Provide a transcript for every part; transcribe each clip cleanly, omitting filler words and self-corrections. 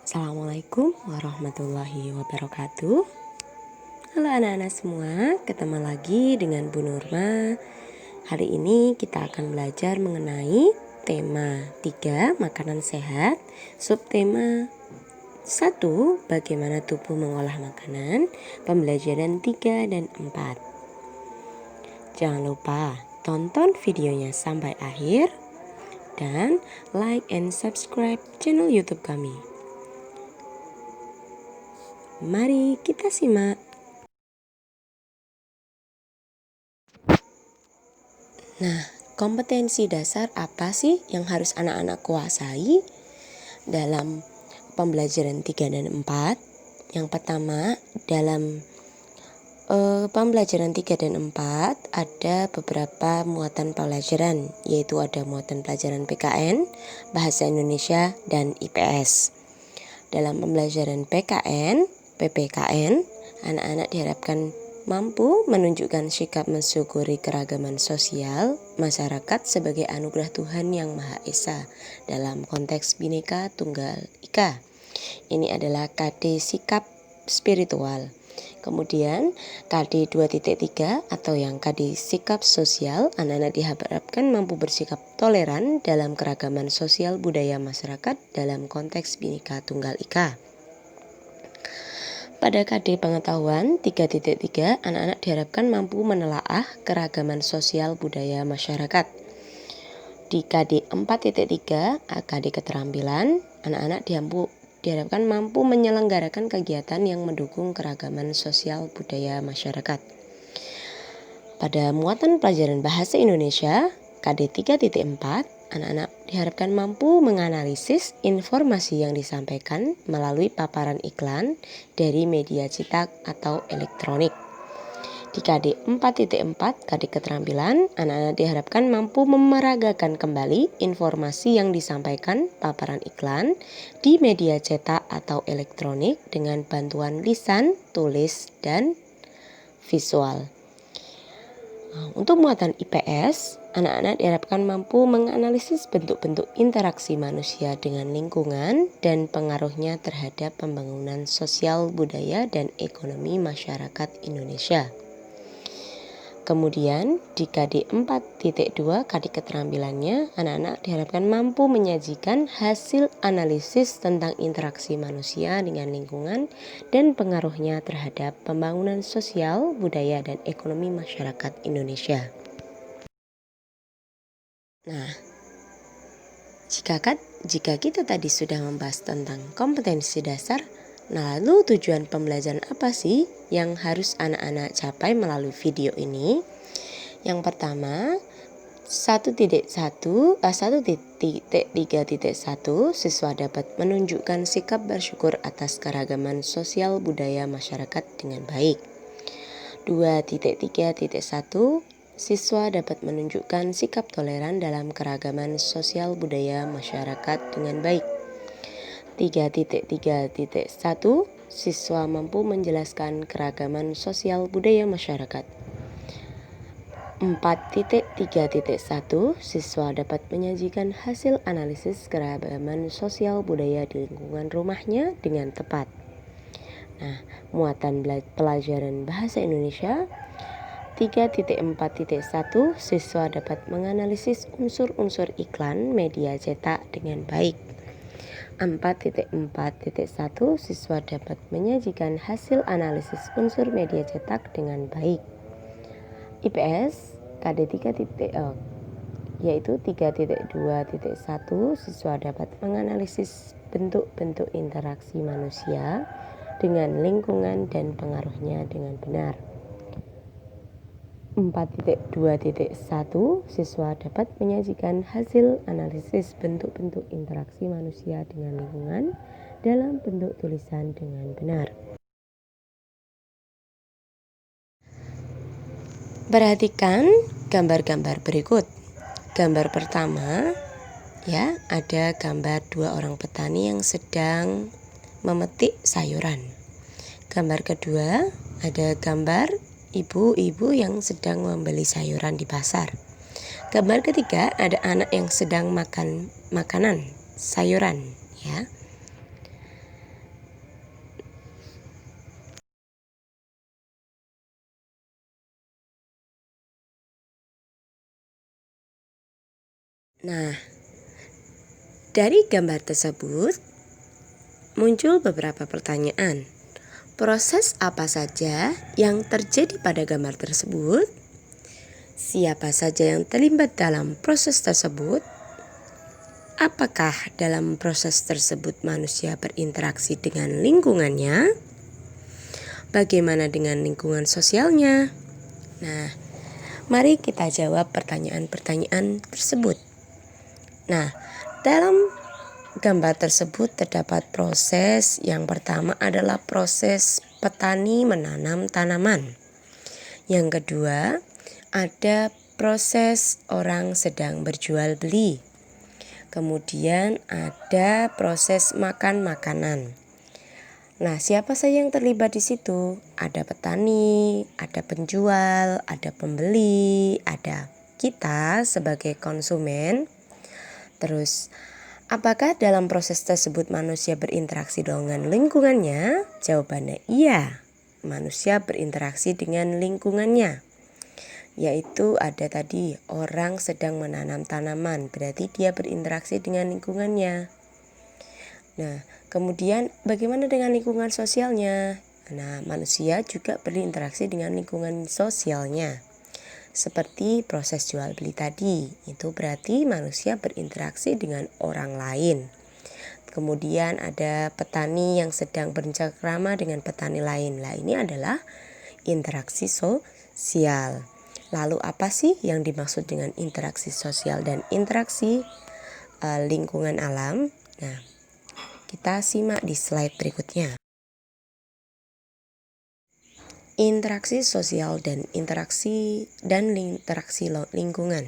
Assalamualaikum warahmatullahi wabarakatuh. Halo anak-anak semua, ketemu lagi dengan Bu Nurma. Hari ini kita akan belajar mengenai tema 3 makanan sehat, subtema 1 bagaimana tubuh mengolah makanan, pembelajaran 3 dan 4. Jangan lupa tonton videonya sampai akhir dan like and subscribe channel YouTube kami. Mari kita simak. Nah, kompetensi dasar apa sih yang harus anak-anak kuasai dalam pembelajaran 3 dan 4? Yang pertama, dalam pembelajaran 3 dan 4 ada beberapa muatan pelajaran, yaitu ada muatan pelajaran PKN, Bahasa Indonesia, dan IPS. Dalam pembelajaran PPKN, anak-anak diharapkan mampu menunjukkan sikap mensyukuri keragaman sosial masyarakat sebagai anugerah Tuhan Yang Maha Esa dalam konteks Bhinneka Tunggal Ika. Ini adalah KD sikap spiritual. Kemudian KD 2.3 atau yang KD sikap sosial, anak-anak diharapkan mampu bersikap toleran dalam keragaman sosial budaya masyarakat dalam konteks Bhinneka Tunggal Ika. Pada KD pengetahuan 3.3, anak-anak diharapkan mampu menelaah keragaman sosial budaya masyarakat. Di KD 4.3, KD keterampilan, anak-anak diharapkan mampu menyelenggarakan kegiatan yang mendukung keragaman sosial budaya masyarakat. Pada muatan pelajaran Bahasa Indonesia, KD 3.4, anak-anak diharapkan mampu menganalisis informasi yang disampaikan melalui paparan iklan dari media cetak atau elektronik. Di KD 4.4, KD keterampilan, anak-anak diharapkan mampu memeragakan kembali informasi yang disampaikan paparan iklan di media cetak atau elektronik dengan bantuan lisan, tulis, dan visual. Untuk muatan IPS, anak-anak diharapkan mampu menganalisis bentuk-bentuk interaksi manusia dengan lingkungan dan pengaruhnya terhadap pembangunan sosial budaya dan ekonomi masyarakat Indonesia. Kemudian di KD 4.2, KD keterampilannya, anak-anak diharapkan mampu menyajikan hasil analisis tentang interaksi manusia dengan lingkungan dan pengaruhnya terhadap pembangunan sosial, budaya, dan ekonomi masyarakat Indonesia. Nah, jika kita tadi sudah membahas tentang kompetensi dasar, nah lalu tujuan pembelajaran apa sih yang harus anak-anak capai melalui video ini? Yang pertama, 1.3.1 siswa dapat menunjukkan sikap bersyukur atas keragaman sosial budaya masyarakat dengan baik. 2.3.1 siswa dapat menunjukkan sikap toleran dalam keragaman sosial budaya masyarakat dengan baik. 3.3.1 siswa mampu menjelaskan keragaman sosial budaya masyarakat. 4.3.1 siswa dapat menyajikan hasil analisis keragaman sosial budaya di lingkungan rumahnya dengan tepat. Nah, muatan pelajaran Bahasa Indonesia 3.4.1 siswa dapat menganalisis unsur-unsur iklan media cetak dengan baik. 4.4.1 siswa dapat menyajikan hasil analisis unsur media cetak dengan baik. IPS KD 3, yaitu 3.2.1 siswa dapat menganalisis bentuk-bentuk interaksi manusia dengan lingkungan dan pengaruhnya dengan benar. 4.2.1 siswa dapat menyajikan hasil analisis bentuk-bentuk interaksi manusia dengan lingkungan dalam bentuk tulisan dengan benar. Perhatikan gambar-gambar berikut. Gambar pertama, ya, ada gambar 2 orang petani yang sedang memetik sayuran. Gambar kedua, ada gambar ibu-ibu yang sedang membeli sayuran di pasar. Gambar ketiga, ada anak yang sedang makan makanan sayuran, ya. Nah, dari gambar tersebut muncul beberapa pertanyaan. Proses apa saja yang terjadi pada gambar tersebut? Siapa saja yang terlibat dalam proses tersebut? Apakah dalam proses tersebut manusia berinteraksi dengan lingkungannya? Bagaimana dengan lingkungan sosialnya? Nah, mari kita jawab pertanyaan-pertanyaan tersebut. Nah, dalam gambar tersebut terdapat proses yang pertama adalah proses petani menanam tanaman. Yang kedua, ada proses orang sedang berjual beli. Kemudian ada proses makan makanan. Nah, siapa saja yang terlibat di situ? Ada petani, ada penjual, ada pembeli, ada kita sebagai konsumen. Terus, apakah dalam proses tersebut manusia berinteraksi dengan lingkungannya? Jawabannya iya, manusia berinteraksi dengan lingkungannya. Yaitu ada tadi orang sedang menanam tanaman, berarti dia berinteraksi dengan lingkungannya. Nah, kemudian bagaimana dengan lingkungan sosialnya? Nah, manusia juga berinteraksi dengan lingkungan sosialnya. Seperti proses jual beli tadi, itu berarti manusia berinteraksi dengan orang lain. Kemudian ada petani yang sedang bercengkrama dengan petani lain. Nah, ini adalah interaksi sosial. Lalu apa sih yang dimaksud dengan interaksi sosial dan interaksi lingkungan alam? Nah, kita simak di slide berikutnya. Interaksi sosial dan interaksi lingkungan.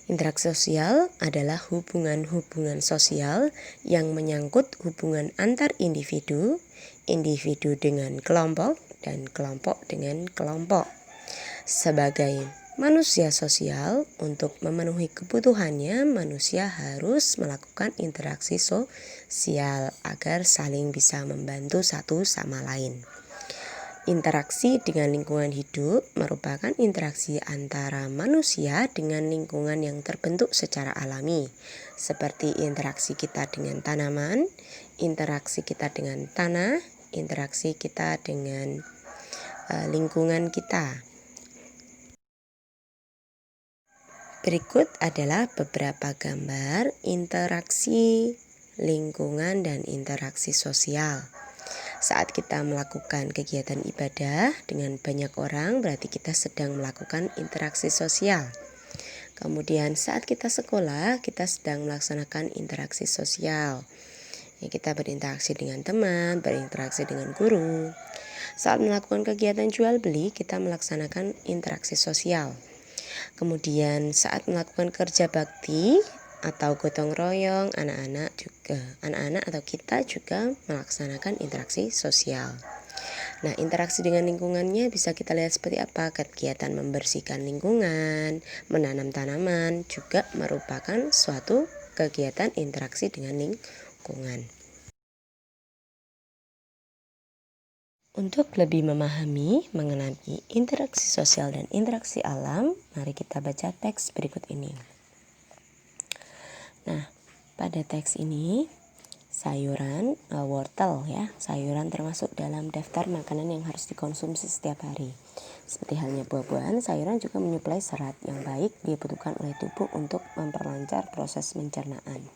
Interaksi sosial adalah hubungan-hubungan sosial yang menyangkut hubungan antar individu, individu dengan kelompok, dan kelompok dengan kelompok. Sebagai manusia sosial, untuk memenuhi kebutuhannya, manusia harus melakukan interaksi sosial agar saling bisa membantu satu sama lain. Interaksi dengan lingkungan hidup merupakan interaksi antara manusia dengan lingkungan yang terbentuk secara alami, seperti interaksi kita dengan tanaman, interaksi kita dengan tanah, interaksi kita dengan lingkungan kita. Berikut adalah beberapa gambar interaksi lingkungan dan interaksi sosial. Saat kita melakukan kegiatan ibadah dengan banyak orang, berarti kita sedang melakukan interaksi sosial. Kemudian saat kita sekolah, kita sedang melaksanakan interaksi sosial. Ya, kita berinteraksi dengan teman, berinteraksi dengan guru. Saat melakukan kegiatan jual beli, kita melaksanakan interaksi sosial. Kemudian saat melakukan kerja bakti atau gotong royong, anak-anak atau kita juga melaksanakan interaksi sosial. Nah, interaksi dengan lingkungannya bisa kita lihat seperti apa. Kegiatan membersihkan lingkungan, menanam tanaman juga merupakan suatu kegiatan interaksi dengan lingkungan. Untuk lebih memahami mengenai interaksi sosial dan interaksi alam, mari kita baca teks berikut ini. Nah, pada teks ini sayuran, wortel ya, sayuran termasuk dalam daftar makanan yang harus dikonsumsi setiap hari. Seperti halnya buah-buahan, sayuran juga menyuplai serat yang baik dibutuhkan oleh tubuh untuk memperlancar proses pencernaan.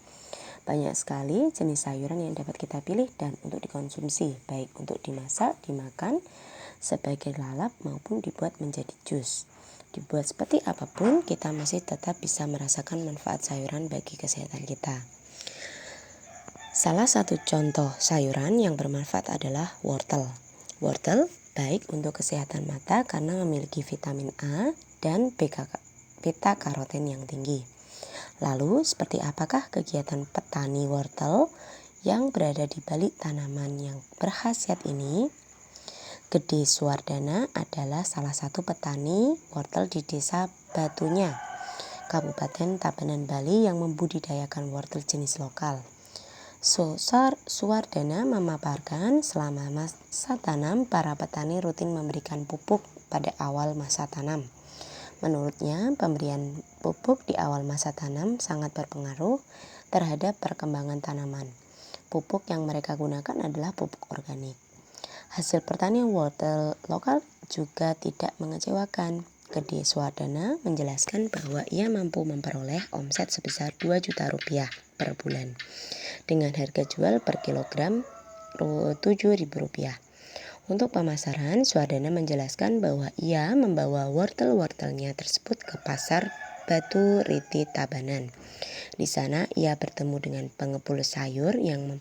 Banyak sekali jenis sayuran yang dapat kita pilih dan untuk dikonsumsi, baik untuk dimasak, dimakan sebagai lalap maupun dibuat menjadi jus. Dibuat seperti apapun, kita masih tetap bisa merasakan manfaat sayuran bagi kesehatan kita. Salah satu contoh sayuran yang bermanfaat adalah wortel. Wortel baik untuk kesehatan mata karena memiliki vitamin A dan beta-karoten yang tinggi. Lalu, seperti apakah kegiatan petani wortel yang berada di balik tanaman yang berkhasiat ini? Gede Suwardana adalah salah satu petani wortel di Desa Batunya, Kabupaten Tabanan, Bali yang membudidayakan wortel jenis lokal. Suwardana memaparkan selama masa tanam, para petani rutin memberikan pupuk pada awal masa tanam, Menurutnya, pemberian pupuk di awal masa tanam sangat berpengaruh terhadap perkembangan tanaman. Pupuk yang mereka gunakan adalah pupuk organik. Hasil pertanian wortel lokal juga tidak mengecewakan. Gede Swadana menjelaskan bahwa ia mampu memperoleh omset sebesar 2 juta rupiah per bulan dengan harga jual per kilogram Rp7.000. Untuk pemasaran, Swadana menjelaskan bahwa ia membawa wortel-wortelnya tersebut ke pasar Batu Riti Tabanan. Di sana ia bertemu dengan pengepul sayur yang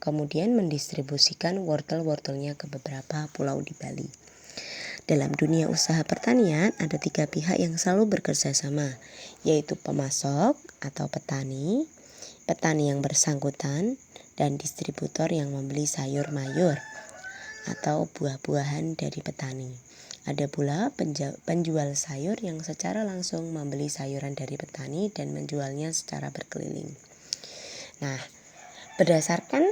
kemudian mendistribusikan wortel-wortelnya ke beberapa pulau di Bali. Dalam dunia usaha pertanian ada 3 pihak yang selalu bekerja sama, yaitu pemasok atau petani, petani yang bersangkutan, dan distributor yang membeli sayur mayur atau buah-buahan dari petani. Ada pula penjual sayur yang secara langsung membeli sayuran dari petani dan menjualnya secara berkeliling. Nah, berdasarkan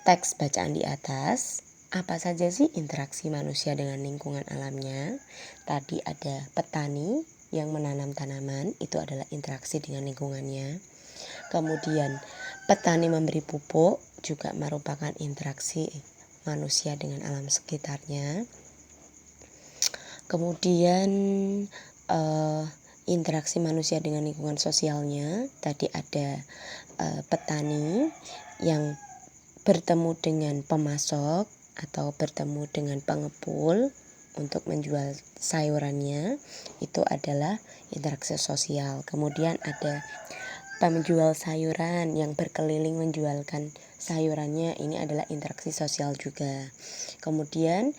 teks bacaan di atas, apa saja sih interaksi manusia dengan lingkungan alamnya? Tadi ada petani yang menanam tanaman, itu adalah interaksi dengan lingkungannya. Kemudian petani memberi pupuk juga merupakan interaksi manusia dengan alam sekitarnya. Kemudian interaksi manusia dengan lingkungan sosialnya, tadi ada petani yang bertemu dengan pemasok atau bertemu dengan pengepul untuk menjual sayurannya, itu adalah interaksi sosial. Kemudian ada penjual sayuran yang berkeliling menjualkan sayurannya, ini adalah interaksi sosial juga. Kemudian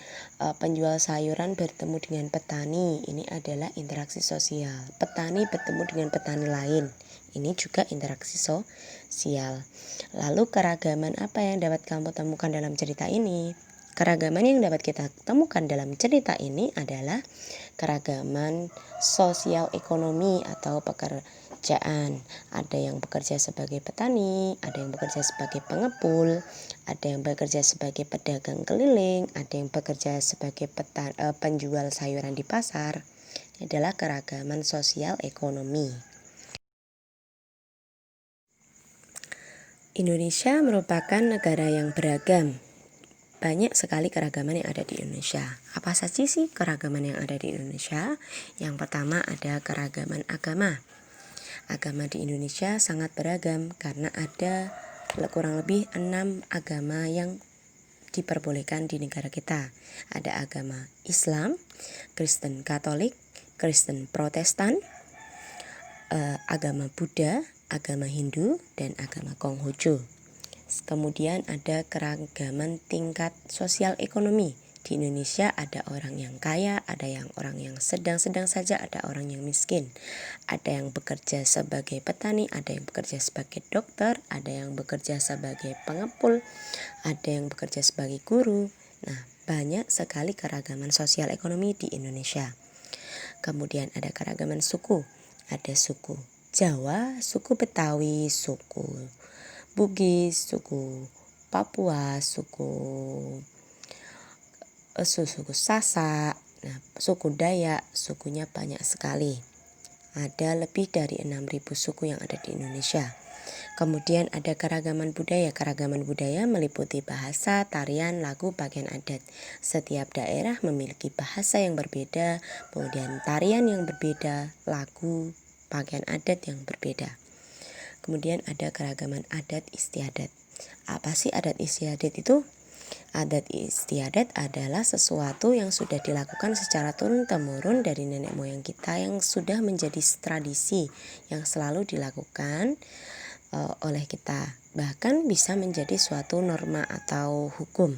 penjual sayuran bertemu dengan petani, ini adalah interaksi sosial. Petani bertemu dengan petani lain, ini juga interaksi sosial. Lalu keragaman apa yang dapat kamu temukan dalam cerita ini? Keragaman yang dapat kita temukan dalam cerita ini adalah keragaman sosial ekonomi atau pekerjaan. Ada yang bekerja sebagai petani, ada yang bekerja sebagai pengepul, ada yang bekerja sebagai pedagang keliling, ada yang bekerja sebagai penjual sayuran di pasar. Ini adalah keragaman sosial ekonomi. Indonesia merupakan negara yang beragam. Banyak sekali keragaman yang ada di Indonesia. Apa saja sih keragaman yang ada di Indonesia? Yang pertama ada keragaman agama. Agama di Indonesia sangat beragam karena ada kurang lebih 6 agama yang diperbolehkan di negara kita. Ada agama Islam, Kristen Katolik, Kristen Protestan, agama Buddha, agama Hindu, dan agama Konghucu. Kemudian ada keragaman tingkat sosial ekonomi. Di Indonesia ada orang yang kaya, ada yang orang yang sedang-sedang saja, ada orang yang miskin. Ada yang bekerja sebagai petani, ada yang bekerja sebagai dokter, ada yang bekerja sebagai pengepul, ada yang bekerja sebagai guru. Nah, banyak sekali keragaman sosial ekonomi di Indonesia. Kemudian ada keragaman suku. Ada suku Jawa, suku Betawi, suku Bugis, suku Papua, suku Sasak, suku Dayak, sukunya banyak sekali. Ada lebih dari 6.000 suku yang ada di Indonesia. Kemudian ada keragaman budaya. Keragaman budaya meliputi bahasa, tarian, lagu, pakaian adat. Setiap daerah memiliki bahasa yang berbeda, kemudian tarian yang berbeda, lagu, pakaian adat yang berbeda. Kemudian ada keragaman adat istiadat. Apa sih adat istiadat itu? Adat istiadat adalah sesuatu yang sudah dilakukan secara turun-temurun dari nenek moyang kita, yang sudah menjadi tradisi yang selalu dilakukan oleh kita. Bahkan bisa menjadi suatu norma atau hukum.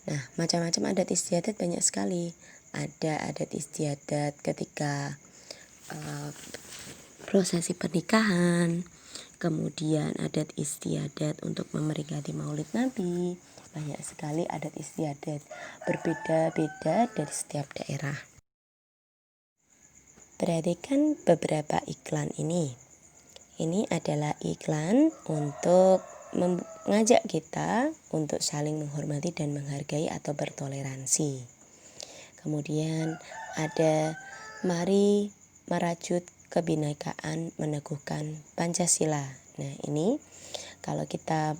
Nah, macam-macam adat istiadat banyak sekali. Ada adat istiadat ketika prosesi pernikahan, kemudian adat istiadat untuk memperingati Maulid Nabi. Banyak sekali adat istiadat, berbeda-beda dari setiap daerah. Perhatikan beberapa iklan ini. Ini adalah iklan untuk mengajak kita untuk saling menghormati dan menghargai atau bertoleransi. Kemudian ada mari merajut kebinekaan, meneguhkan Pancasila. Nah, ini kalau kita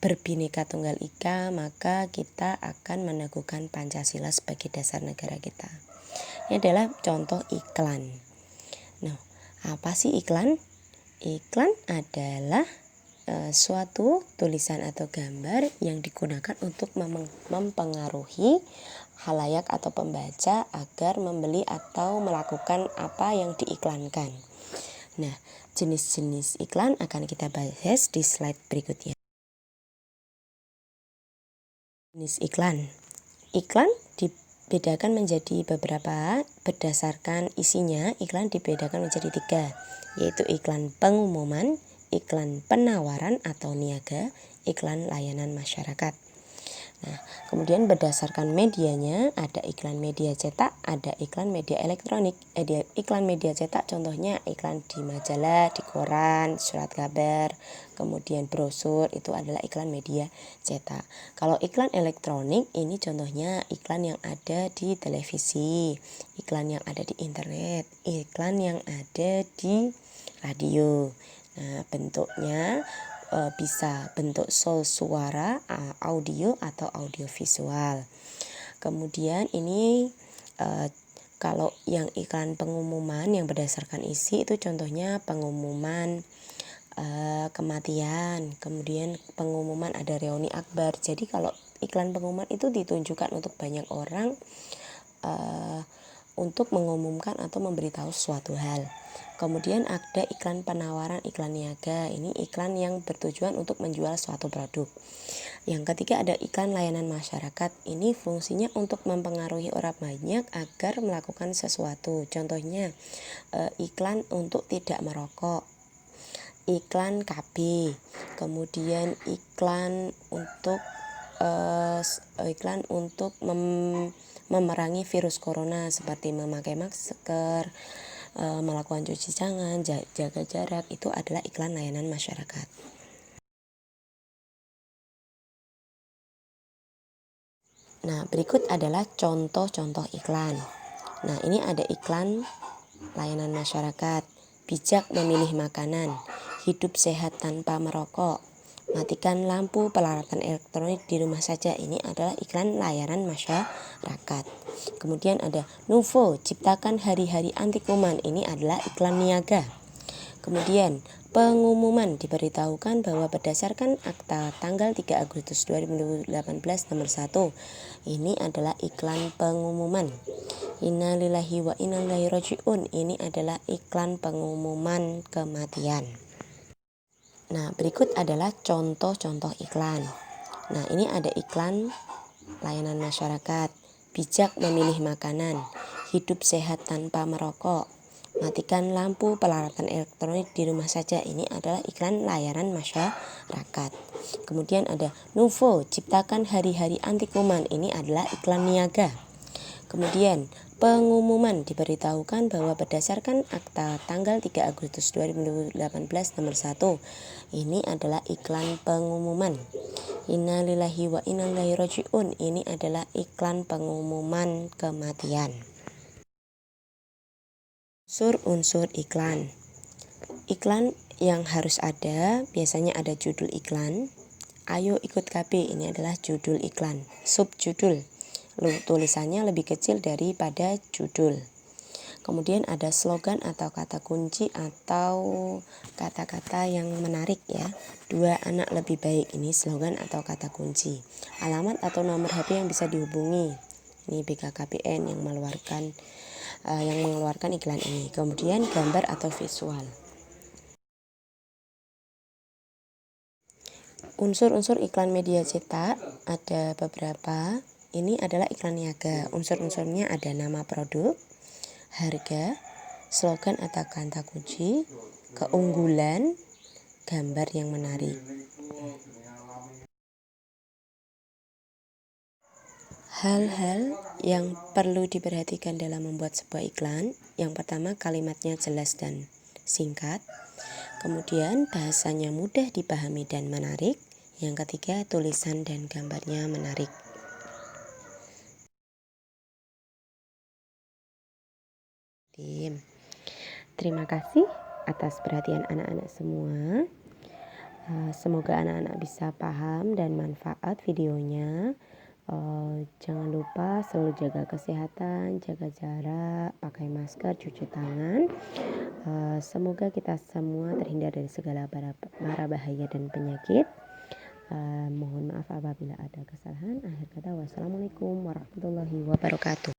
berbineka tunggal ika, maka kita akan meneguhkan Pancasila sebagai dasar negara kita. Ini adalah contoh iklan. Nah, apa sih iklan? Iklan adalah suatu tulisan atau gambar yang digunakan untuk mempengaruhi halayak atau pembaca agar membeli atau melakukan apa yang diiklankan. Nah, jenis-jenis iklan akan kita bahas di slide berikutnya. Jenis iklan. Iklan dibedakan menjadi beberapa berdasarkan isinya. Iklan dibedakan menjadi 3, yaitu iklan pengumuman, iklan penawaran atau niaga, iklan layanan masyarakat. Nah, kemudian berdasarkan medianya ada iklan media cetak, ada iklan media elektronik. Iklan media cetak contohnya iklan di majalah, di koran, surat kabar, kemudian brosur, itu adalah iklan media cetak. Kalau iklan elektronik ini contohnya iklan yang ada di televisi, iklan yang ada di internet, iklan yang ada di radio. Nah, bentuknya bisa bentuk suara, audio atau audiovisual. Kemudian ini kalau yang iklan pengumuman yang berdasarkan isi itu contohnya pengumuman kematian, kemudian pengumuman ada reuni akbar. Jadi kalau iklan pengumuman itu ditunjukkan untuk banyak orang untuk mengumumkan atau memberitahu suatu hal. Kemudian ada iklan penawaran, iklan niaga. Ini iklan yang bertujuan untuk menjual suatu produk. Yang ketiga ada iklan layanan masyarakat. Ini fungsinya untuk mempengaruhi orang banyak agar melakukan sesuatu. Contohnya iklan untuk tidak merokok, iklan KB, kemudian iklan untuk memerangi virus corona seperti memakai masker, melakukan cuci tangan, jaga jarak, itu adalah iklan layanan masyarakat. Nah, berikut adalah contoh-contoh iklan. Nah, ini ada iklan layanan masyarakat, bijak memilih makanan, hidup sehat tanpa merokok, matikan lampu peralatan elektronik di rumah saja. Ini adalah iklan layanan masyarakat. Kemudian ada Nuvo, ciptakan hari-hari anti kuman. Ini adalah iklan niaga. Kemudian pengumuman, diberitahukan bahwa berdasarkan akta tanggal 3 Agustus 2018 nomor 1. Ini adalah iklan pengumuman. Innalillahi wa inna ilaihi raji'un. Ini adalah iklan pengumuman kematian. Nah, berikut adalah contoh-contoh iklan. Nah, ini ada iklan layanan masyarakat, bijak memilih makanan, hidup sehat tanpa merokok, matikan lampu peralatan elektronik di rumah saja. Ini adalah iklan layanan masyarakat. Kemudian ada Nuvo, ciptakan hari-hari anti kuman. Ini adalah iklan niaga. Kemudian pengumuman, diberitahukan bahwa berdasarkan akta tanggal 3 Agustus 2018 nomor 1. Ini adalah iklan pengumuman. Innalillahi wa inna ilaihi raji'un. Ini adalah iklan pengumuman kematian. Unsur-unsur iklan. Iklan yang harus ada, biasanya ada judul iklan. Ayo ikut KB, ini adalah judul iklan. Subjudul, tulisannya lebih kecil daripada judul. Kemudian ada slogan atau kata kunci atau kata-kata yang menarik ya. 2 anak lebih baik, ini slogan atau kata kunci. Alamat atau nomor HP yang bisa dihubungi. Ini BKKBN yang mengeluarkan iklan ini. Kemudian gambar atau visual. Unsur-unsur iklan media cetak ada beberapa. Ini adalah iklan niaga. Unsur-unsurnya ada nama produk, harga, slogan atau kata kunci, keunggulan, gambar yang menarik. Hal-hal yang perlu diperhatikan dalam membuat sebuah iklan. Yang pertama, kalimatnya jelas dan singkat. Kemudian bahasanya mudah dipahami dan menarik. Yang ketiga, tulisan dan gambarnya menarik. Terima kasih atas perhatian anak-anak semua. Semoga anak-anak bisa paham dan manfaat videonya. Jangan lupa selalu jaga kesehatan, jaga jarak, pakai masker, cuci tangan. Semoga kita semua terhindar dari segala mara bahaya dan penyakit. Mohon maaf apabila ada kesalahan. Akhir kata, wassalamualaikum warahmatullahi wabarakatuh.